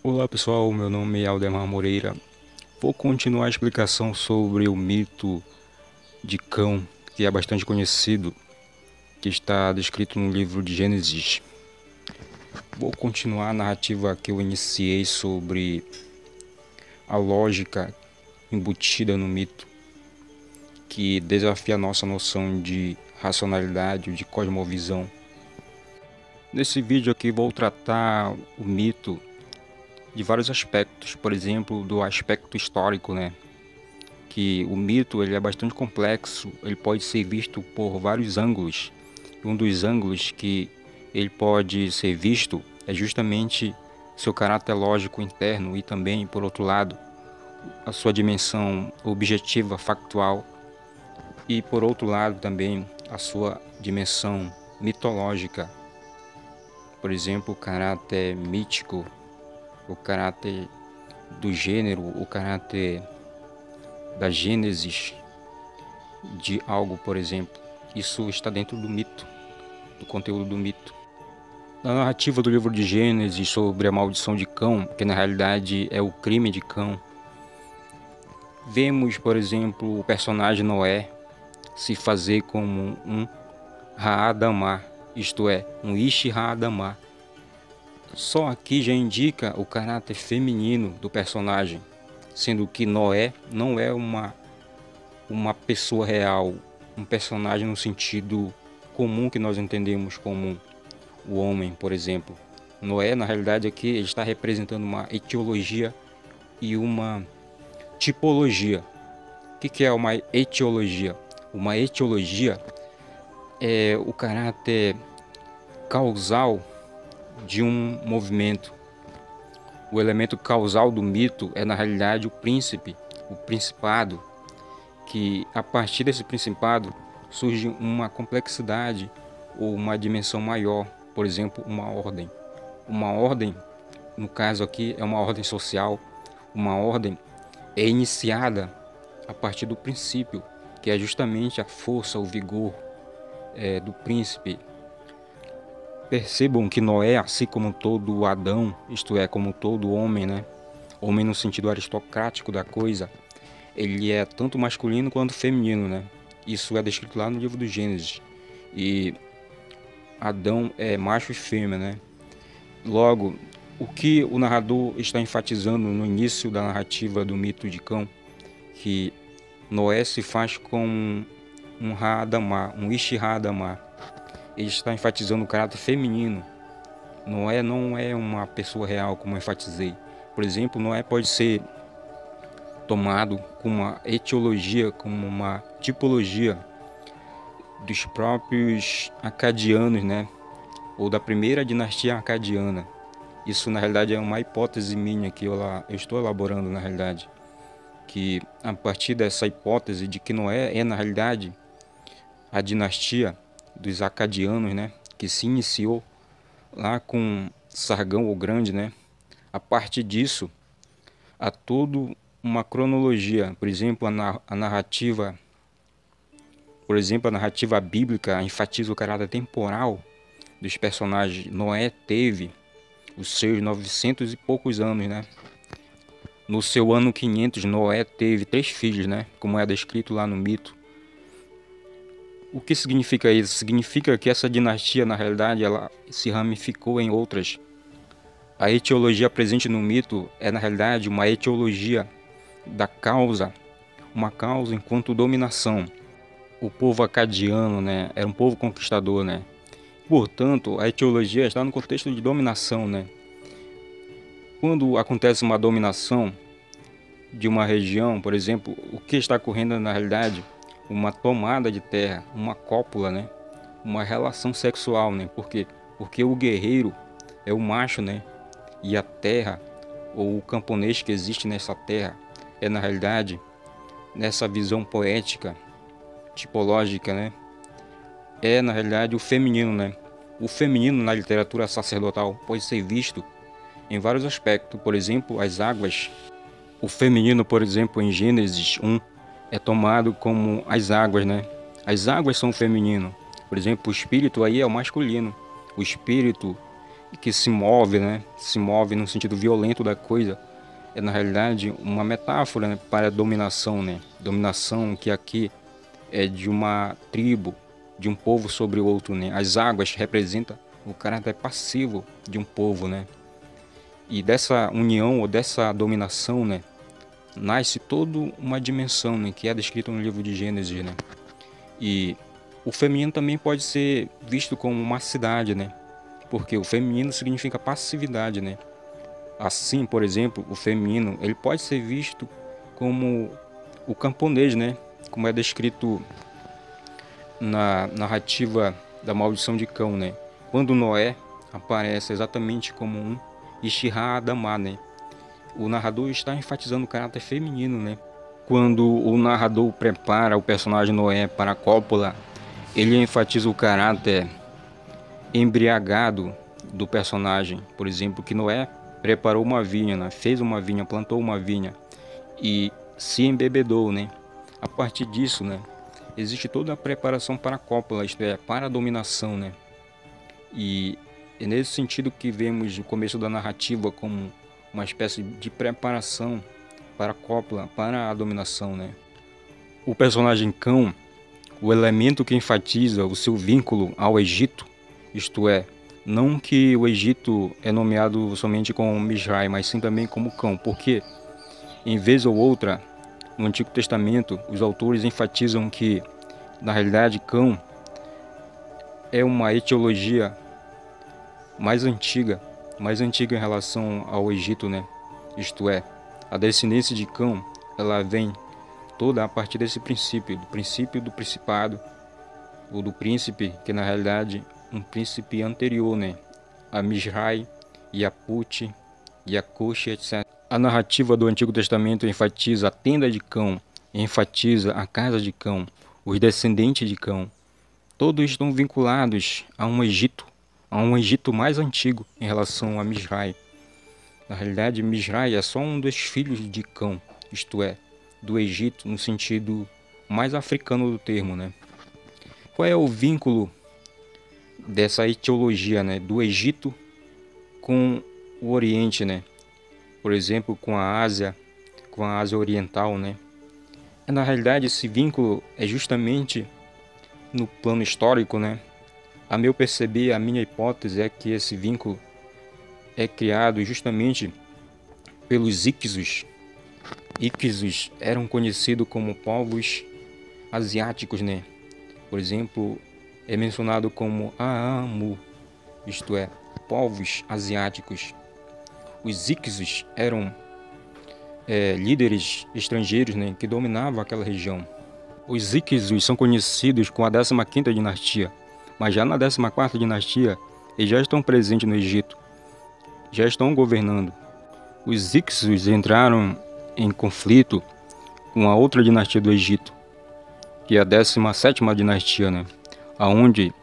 Olá pessoal, meu nome é Aldemar Moreira. Vou continuar a explicação sobre o mito de Cão, que é bastante conhecido, que está descrito no livro de Gênesis. Vou continuar a narrativa que eu iniciei sobre a lógica embutida no mito, que desafia a nossa noção de racionalidade, de cosmovisão. Nesse vídeo aqui vou tratar o mito de vários aspectos, por exemplo, do aspecto histórico, que o mito ele é bastante complexo, ele pode ser visto por vários ângulos. Um dos ângulos que ele pode ser visto é justamente seu caráter lógico interno e também, por outro lado, a sua dimensão objetiva, factual e, por outro lado, também a sua dimensão mitológica. Por exemplo, o caráter mítico, o caráter do gênero, o caráter da gênesis de algo, por exemplo. Isso está dentro do mito, do conteúdo do mito. Na narrativa do livro de Gênesis sobre a maldição de Cão, que na realidade é o crime de Cão, vemos, por exemplo, o personagem Noé se fazer como um Ha'adamah, isto é, um Ishi Ha'adamah. Só aqui já indica o caráter feminino do personagem, sendo que Noé não é uma pessoa real, um personagem no sentido comum que nós entendemos como o homem, por exemplo. Noé, na realidade, aqui ele está representando uma etiologia e uma tipologia. O que é uma etiologia? Uma etiologia é o caráter causal de um movimento. O elemento causal do mito é, na realidade, o príncipe, o principado, que a partir desse principado surge uma complexidade ou uma dimensão maior, por exemplo, uma ordem. Uma ordem, no caso aqui, é uma ordem social. Uma ordem é iniciada a partir do princípio, que é justamente a força, o vigor do príncipe. Percebam que Noé, assim como todo Adão, isto é, como todo homem, homem no sentido aristocrático da coisa, ele é tanto masculino quanto feminino, Isso é descrito lá no livro do Gênesis. E Adão é macho e fêmea, Logo, o que o narrador está enfatizando no início da narrativa do mito de Cão, que Noé se faz com um Ha'adamah, um Ishi Ha'adamah. Ele está enfatizando o caráter feminino. Noé não é uma pessoa real, como eu enfatizei. Por exemplo, Noé pode ser tomado com uma etiologia, como uma tipologia dos próprios acadianos, ou da primeira dinastia acadiana. Isso na realidade é uma hipótese minha que eu estou elaborando na realidade, que a partir dessa hipótese de que Noé é na realidade a dinastia dos acadianos, que se iniciou lá com Sargão o Grande, A partir disso, há toda uma cronologia, por exemplo, a narrativa bíblica enfatiza o caráter temporal dos personagens. Noé teve os seus 900 e poucos anos, No seu ano 500, Noé teve 3 filhos, Como é descrito lá no mito. O que significa isso? Significa que essa dinastia, na realidade, ela se ramificou em outras. A etiologia presente no mito é, na realidade, uma etiologia da causa, uma causa enquanto dominação. O povo acadiano, era um povo conquistador, Portanto, a etiologia está no contexto de dominação, Quando acontece uma dominação de uma região, por exemplo, o que está ocorrendo na realidade? Uma tomada de terra, uma cópula, uma relação sexual, Por quê? Porque o guerreiro é o macho, E a terra, ou o camponês que existe nessa terra, é na realidade, nessa visão poética, tipológica, É na realidade o feminino, O feminino na literatura sacerdotal pode ser visto em vários aspectos. Por exemplo, as águas. O feminino, por exemplo, em Gênesis 1, é tomado como as águas, As águas são o feminino. Por exemplo, o espírito aí é o masculino. O espírito que se move, né? Se move no sentido violento da coisa, é na realidade uma metáfora, né, para a dominação, né? Dominação que aqui é de uma tribo, de um povo sobre o outro, né? As águas representam o caráter passivo de um povo, né? E dessa união ou dessa dominação, né, nasce toda uma dimensão, né, que é descrita no livro de Gênesis, né? E o feminino também pode ser visto como uma cidade, né? Porque o feminino significa passividade, né? Assim, por exemplo, o feminino, ele pode ser visto como o camponês, né? Como é descrito na narrativa da maldição de Cão, né? Quando Noé aparece exatamente como um Ishihá Adamá, né? O narrador está enfatizando o caráter feminino, né? Quando o narrador prepara o personagem Noé para a cópula, ele enfatiza o caráter embriagado do personagem. Por exemplo, que Noé preparou uma vinha, né? Fez uma vinha, plantou uma vinha e se embebedou, né? A partir disso, né, existe toda a preparação para a cópula, isto é, para a dominação, né? E é nesse sentido que vemos o começo da narrativa como uma espécie de preparação para a cópula, para a dominação, né? O personagem Cão, o elemento que enfatiza o seu vínculo ao Egito, isto é, não que o Egito é nomeado somente como Misrai, mas sim também como Cão, porque em vez ou outra, no Antigo Testamento, os autores enfatizam que, na realidade, Cão é uma etiologia mais antiga em relação ao Egito, né? Isto é, a descendência de Cão, ela vem toda a partir desse princípio do principado, ou do príncipe, que na realidade um príncipe anterior, né? A Misrai, Yaput, Yacush, etc. A narrativa do Antigo Testamento enfatiza a tenda de Cão, enfatiza a casa de Cão, os descendentes de Cão. Todos estão vinculados a um Egito mais antigo em relação a Misrai. Na realidade, Misrai é só um dos filhos de Cão, isto é, do Egito no sentido mais africano do termo, né? Qual é o vínculo dessa etiologia, né, do Egito com o Oriente, né? Por exemplo, com a Ásia Oriental, né? Na realidade, esse vínculo é justamente no plano histórico, né? A meu perceber, a minha hipótese é que esse vínculo é criado justamente pelos Ixos. Ixos eram conhecidos como povos asiáticos, né? Por exemplo, é mencionado como Aamu, isto é, povos asiáticos. Os Ixos eram líderes estrangeiros, né, que dominavam aquela região. Os Ixos são conhecidos com a 15ª dinastia, mas já na 14ª dinastia eles já estão presentes no Egito, já estão governando. Os Ixos entraram em conflito com a outra dinastia do Egito, que é a 17ª dinastia, né, aonde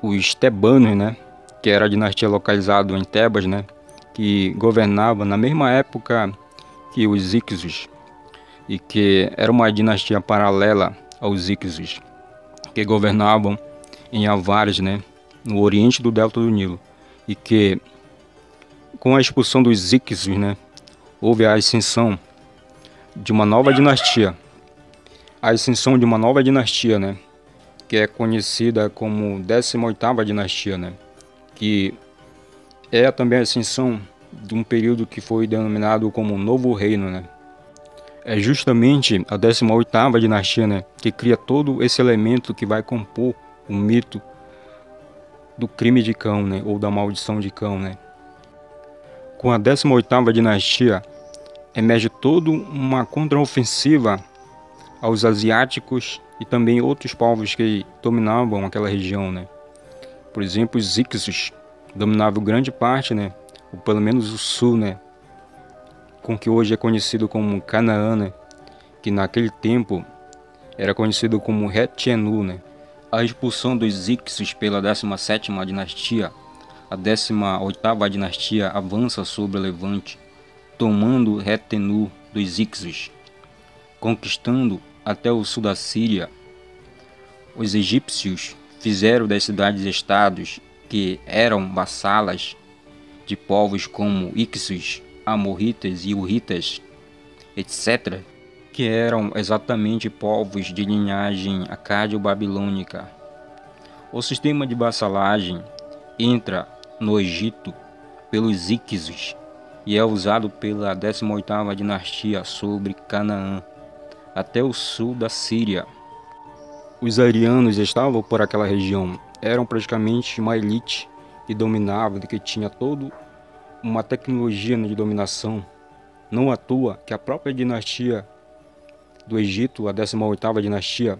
os Tebanos, né, que era a dinastia localizada em Tebas, né, que governava na mesma época que os Ixos, e que era uma dinastia paralela aos Ixos, que governavam em Avares, né, no oriente do delta do Nilo, e que com a expulsão dos Ixos, né, houve a ascensão de uma nova dinastia, né, que é conhecida como 18ª dinastia, né, que é também a ascensão de um período que foi denominado como Novo Reino, né. É justamente a 18ª dinastia, né, que cria todo esse elemento que vai compor o mito do crime de Cão, né, ou da maldição de Cão, né. Com a 18ª dinastia, emerge toda uma contraofensiva aos asiáticos e também outros povos que dominavam aquela região, né. Por exemplo, os Ixos dominavam grande parte, né, ou pelo menos o sul, né, com que hoje é conhecido como Canaã, né, que naquele tempo era conhecido como Retenu, né. A expulsão dos Ixos pela 17ª dinastia, a 18ª dinastia avança sobre o Levante, tomando Retenu dos Ixos, conquistando até o sul da Síria. Os egípcios fizeram das cidades-estados que eram vassalas de povos como Ixos, Amorritas e Hurritas, etc., que eram exatamente povos de linhagem acádio-babilônica. O sistema de vassalagem entra no Egito pelos Ixos e é usado pela 18ª dinastia sobre Canaã, até o sul da Síria. Os arianos estavam por aquela região, eram praticamente uma elite que dominava, que tinha toda uma tecnologia de dominação. Não à toa que a própria dinastia do Egito, a 18ª dinastia,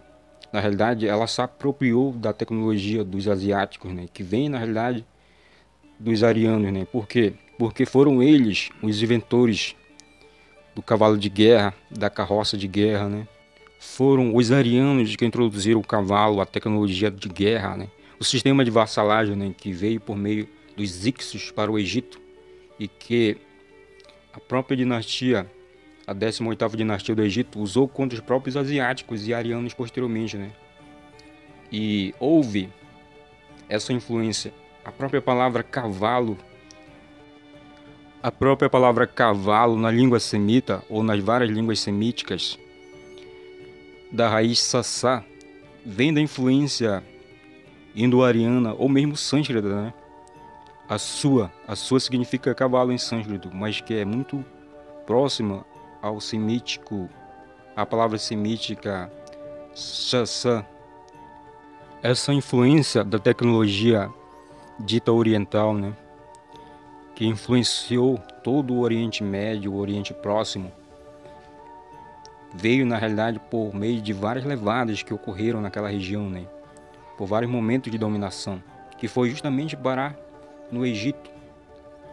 na realidade ela se apropriou da tecnologia dos asiáticos, né, que vem na realidade dos arianos, né? Por quê? Porque foram eles os inventores do cavalo de guerra, da carroça de guerra, né? Foram os arianos que introduziram o cavalo, a tecnologia de guerra, né? O sistema de vassalagem, né, que veio por meio dos Ixos para o Egito e que a própria dinastia, a 18ª dinastia do Egito, usou contra os próprios asiáticos e arianos posteriormente, né? E houve essa influência. A própria palavra cavalo na língua semita ou nas várias línguas semíticas da raiz sassá vem da influência indo-ariana ou mesmo sânscrita, né? A sua significa cavalo em sânscrito, mas que é muito próxima ao semítico, a palavra semítica sassá. Essa influência da tecnologia dita oriental, né, que influenciou todo o Oriente Médio, o Oriente Próximo, veio na realidade por meio de várias levadas que ocorreram naquela região, né, por vários momentos de dominação, que foi justamente parar no Egito,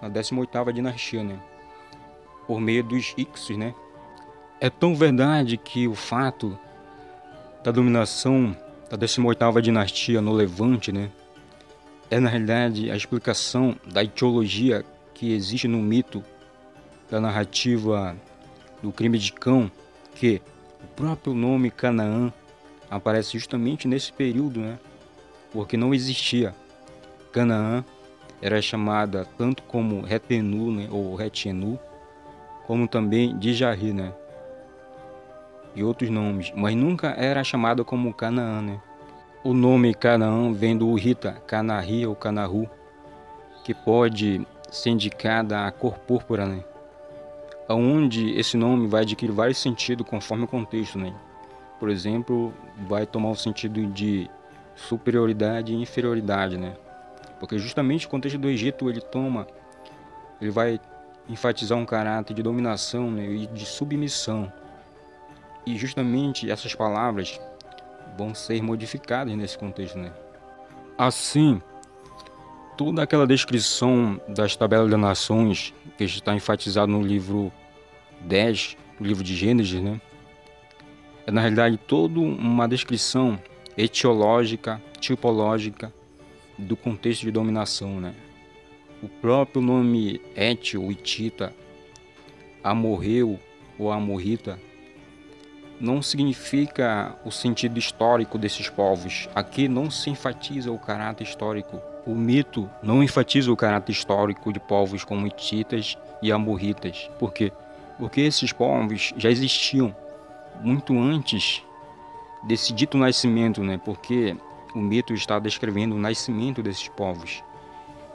na 18ª dinastia, né, por meio dos Ixos, né. É tão verdade que o fato da dominação da 18ª dinastia no Levante, né, é na realidade a explicação da etiologia que existe no mito da narrativa do crime de Cão, que o próprio nome Canaã aparece justamente nesse período, né? Porque não existia. Canaã era chamada tanto como Retenu, né, ou Retenu, como também Dijarri, né, e outros nomes, mas nunca era chamada como Canaã, né? O nome Canaã vem do Urrita, Canarri ou Canaru, que pode ser indicada a cor púrpura, né? Onde esse nome vai adquirir vários sentidos conforme o contexto, né? Por exemplo, vai tomar o sentido de superioridade e inferioridade, né? Porque justamente o contexto do Egito ele vai enfatizar um caráter de dominação, né, e de submissão. E justamente essas palavras vão ser modificadas nesse contexto, né? Assim, toda aquela descrição das tabelas das nações que está enfatizado no livro 10, no livro de Gênesis, né, é na realidade toda uma descrição etiológica, tipológica do contexto de dominação, né? O próprio nome Étio, Hitita, Amorreu ou Amorrita não significa o sentido histórico desses povos. Aqui não se enfatiza o caráter histórico. O mito não enfatiza o caráter histórico de povos como hititas e amorritas. Por quê? Porque esses povos já existiam muito antes desse dito nascimento, né? Porque o mito está descrevendo o nascimento desses povos,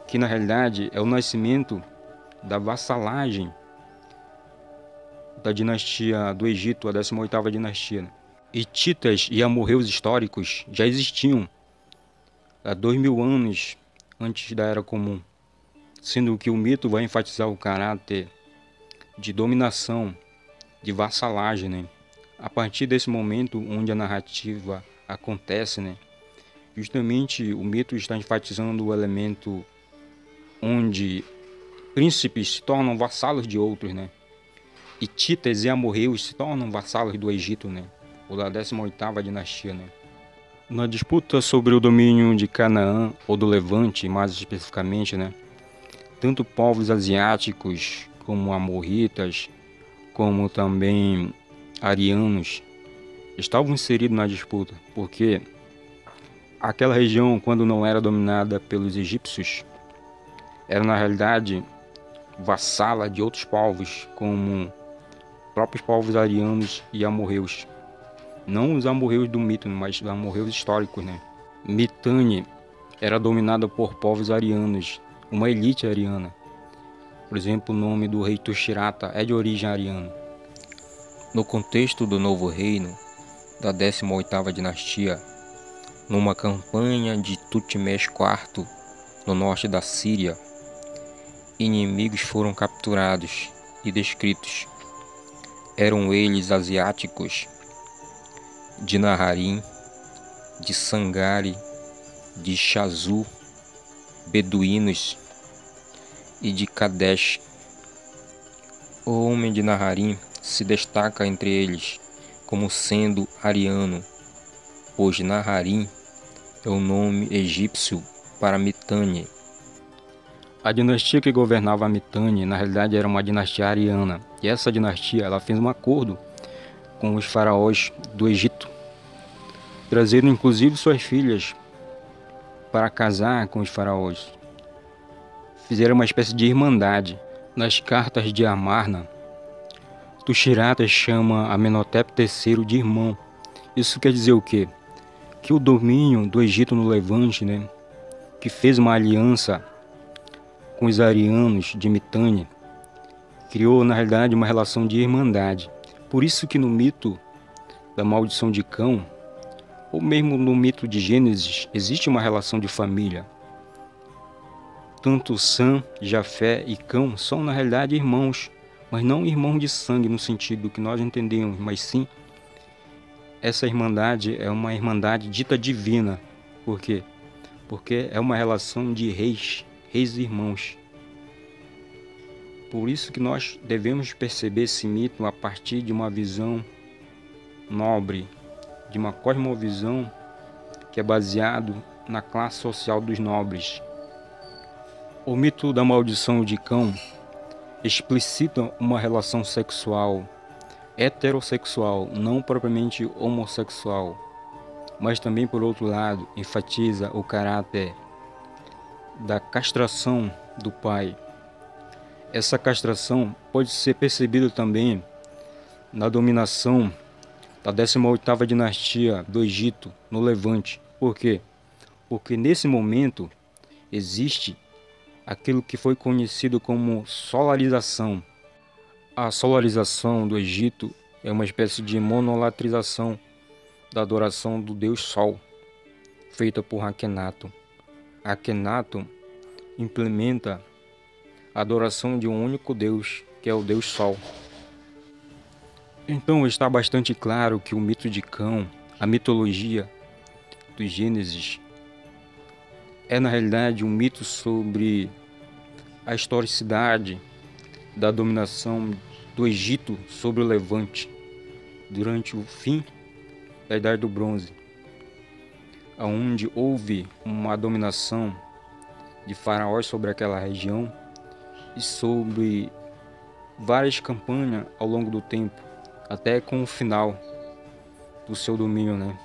que na realidade é o nascimento da vassalagem da dinastia do Egito, a 18ª dinastia. Hititas e amorreus históricos já existiam há 2000 anos antes da Era Comum, sendo que o mito vai enfatizar o caráter de dominação, de vassalagem, né? A partir desse momento onde a narrativa acontece, né, justamente o mito está enfatizando o elemento onde príncipes se tornam vassalos de outros, né? Hititas e amorreus se tornam vassalos do Egito, né, ou da 18ª dinastia, né? Na disputa sobre o domínio de Canaã ou do Levante, mais especificamente, né, tanto povos asiáticos como amorritas, como também arianos, estavam inseridos na disputa, porque Aquela região, quando não era dominada pelos egípcios, era na realidade vassala de outros povos, como próprios povos arianos e amorreus. Não os amorreus do mito, mas os amorreus históricos, né? Mitanni era dominada por povos arianos, uma elite ariana. Por exemplo, o nome do rei Tushirata é de origem ariana. No contexto do novo reino, da 18ª dinastia, numa campanha de Tutmés IV no norte da Síria, inimigos foram capturados e descritos. Eram eles asiáticos, de Naharim, de Sangari, de Chazu, beduínos e de Kadesh. O homem de Naharim se destaca entre eles como sendo ariano, pois Naharim é o nome egípcio para Mitanni. A dinastia que governava Mitanni, na realidade, era uma dinastia ariana. E essa dinastia, ela fez um acordo com os faraós do Egito, trazendo inclusive suas filhas para casar com os faraós. Fizeram uma espécie de irmandade. Nas cartas de Amarna, Tushirata chama Amenhotep III de irmão. Isso quer dizer o quê? Que o domínio do Egito no Levante, né, que fez uma aliança com os arianos de Mitanni, criou na realidade uma relação de irmandade. Por isso que no mito da maldição de Cão, ou mesmo no mito de Gênesis, existe uma relação de família. Tanto Sam, Jafé e Cão são na realidade irmãos, mas não irmãos de sangue no sentido que nós entendemos, mas sim essa irmandade é uma irmandade dita divina. Por quê? Porque é uma relação de reis e irmãos. Por isso que nós devemos perceber esse mito a partir de uma visão nobre, de uma cosmovisão que é baseado na classe social dos nobres. O mito da maldição de Cão explicita uma relação sexual heterossexual, não propriamente homossexual, mas também, por outro lado, enfatiza o caráter da castração do pai. Essa castração pode ser percebida também na dominação da 18ª dinastia do Egito no Levante. Por quê? Porque nesse momento existe aquilo que foi conhecido como solarização. A solarização do Egito é uma espécie de monolatrização da adoração do deus Sol, feita por Akhenaton. Akhenaton implementa a adoração de um único deus, que é o deus Sol. Então está bastante claro que o mito de Cão, a mitologia do Gênesis, é na realidade um mito sobre a historicidade da dominação do Egito sobre o Levante durante o fim da Idade do Bronze, onde houve uma dominação de faraós sobre aquela região e sobre várias campanhas ao longo do tempo, até com o final do seu domínio, né?